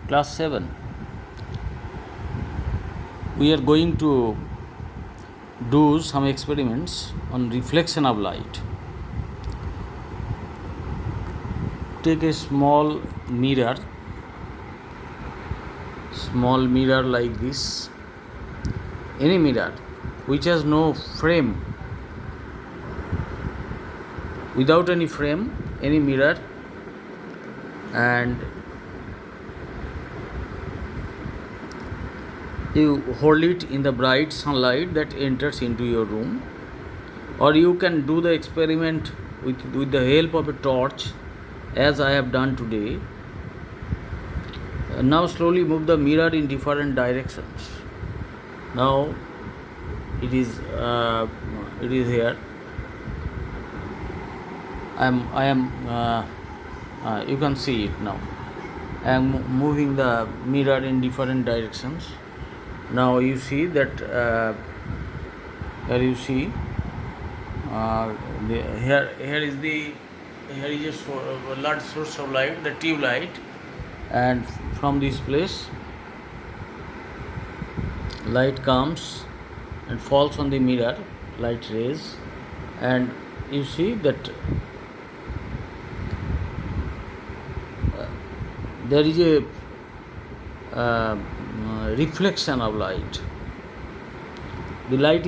Class 7. We are going to do some experiments on reflection of light. Take a small mirror like this, any mirror which has no frame, without any frame, any mirror, and you hold it in the bright sunlight that enters into your room, or you can do the experiment with the help of a torch, as I have done today. Now slowly move the mirror in different directions. Now it is here. You can see it now. I am moving the mirror in different directions. Now you see that here you see here is a large source of light, the tube light, and from this place light comes and falls on the mirror, light rays, and you see that there is a reflection of light. The light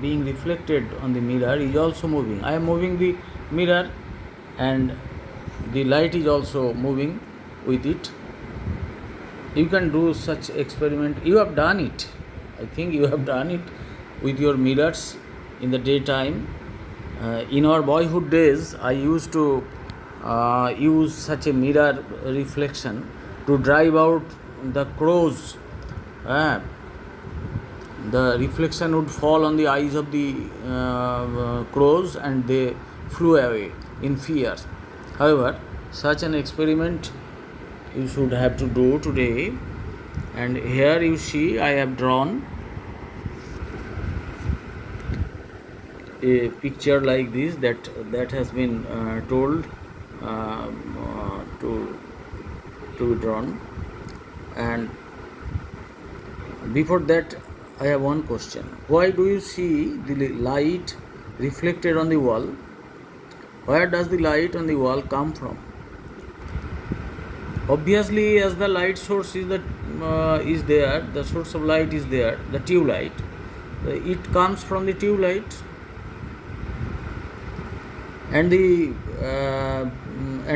being reflected on the mirror is also moving. I am moving the mirror and the light is also moving with it. You can do such experiment. You have done it. I think you have done it with your mirrors in the daytime. In our boyhood days, I used to use such a mirror reflection to drive out the crows. The reflection would fall on the eyes of the crows and they flew away in fear. However, such an experiment you should have to do today. And here you see I have drawn a picture like this that has been told to be drawn. And before that, I have one question. Why do you see the light reflected on the wall? Where does the light on the wall come from? Obviously, as the light source is there, the source of light is there, the tube light. It comes from the tube light, and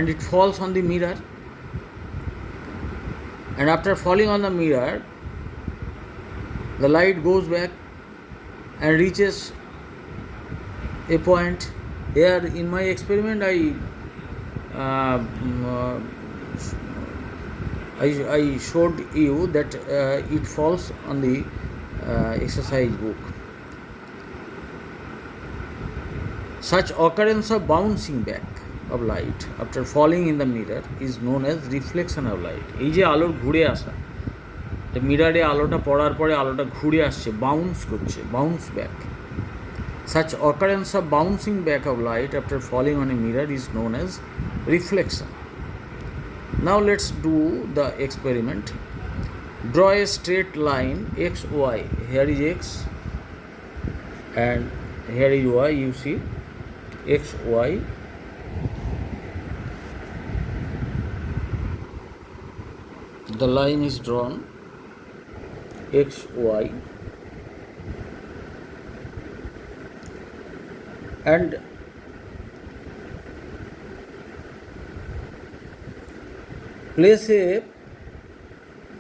it falls on the mirror. And after falling on the mirror, the light goes back and reaches a point. Here in my experiment, I showed you that it falls on the exercise book. Such occurrence of bouncing back of light after falling in the mirror is known as reflection of light. এই যে আলোর ঘুরে আসা, মিরারে আলোটা পড়ার পরে আলোটা ঘুরে আসছে, bounce back. Such occurrence of bouncing back of light after falling on a mirror is known as reflection. Now let's do the experiment. Draw a straight line x, y. Here is x and here is y. You see x, y. The line is drawn x, y, and place a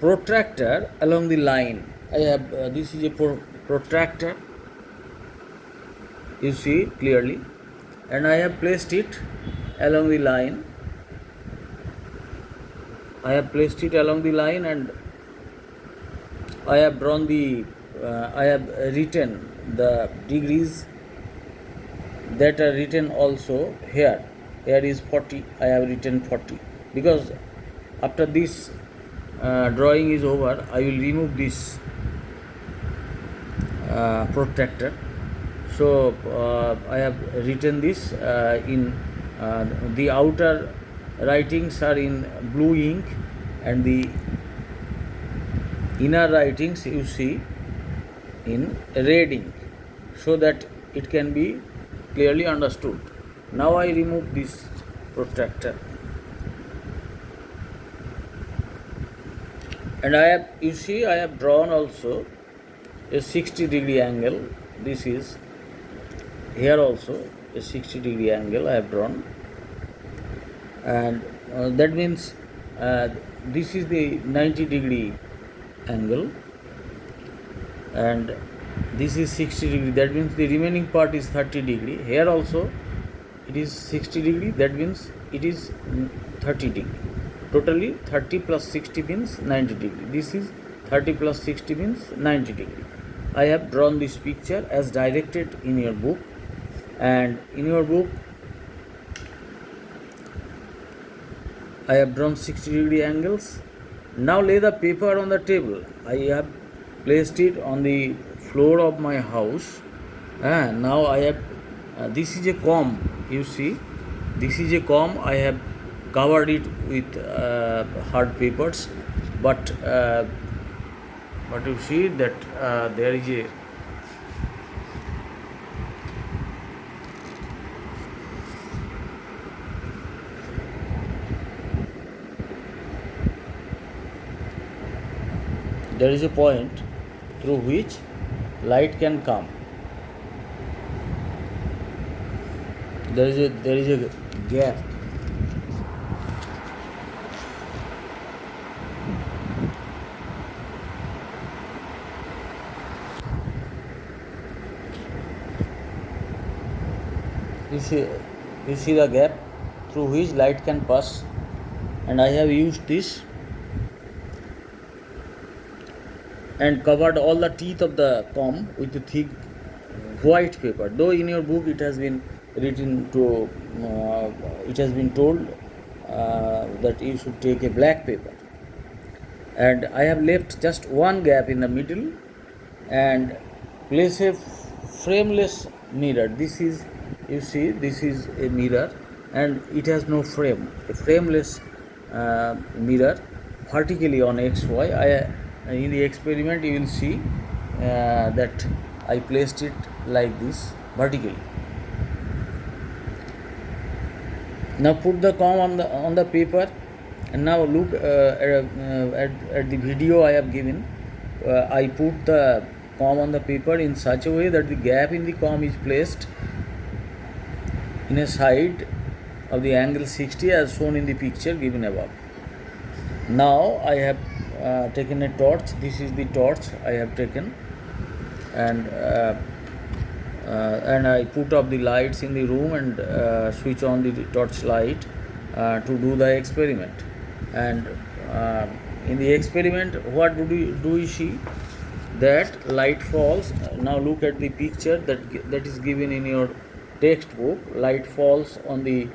protractor along the line. I have this is a protractor, you see clearly, and I have placed it along the line. And I have drawn I have written the degrees that are written also here. Here is 40. I have written 40 because after this drawing is over, I will remove this protractor. So I have written this in the outer writings are in blue ink and the inner writings you see in red ink, so that it can be clearly understood. Now I remove this protractor, and I have drawn also a 60-degree angle. This is here also a 60-degree angle I have drawn, and that means this is the 90-degree angle, and this is 60-degree. That means the remaining part is 30-degree. Here also it is 60-degree. That means it is 30-degree. Totally 30 plus 60 means 90-degree. This is 30 plus 60 means 90-degree. I have drawn this picture as directed in your book, and in your book I have drawn 60-degree angles. Now lay the paper on the table. I have placed it on the floor of my house. Now I have, this is a comb, you see, this is a comb. I have covered it with hard papers, but you see that there is a point through which light can come. There is a gap. You see the gap through which light can pass, and I have used this and covered all the teeth of the comb with the thick white paper. Though in your book it has been written to, it has been told that you should take a black paper, and I have left just one gap in the middle and place a frameless mirror. This is, you see, this is a mirror and it has no frame. A frameless mirror vertically on XY. In the experiment you will see that I placed it like this vertically. Now put the comb on the paper, and now look at the video I have given. I put the comb on the paper in such a way that the gap in the comb is placed in a side of the angle 60 as shown in the picture given above. Now I have taken a torch. This is the torch I have taken, and I put up the lights in the room and switch on the torch light to do the experiment. And in the experiment, what do we see? That light falls. Now look at the picture that is given in your textbook. Light falls on the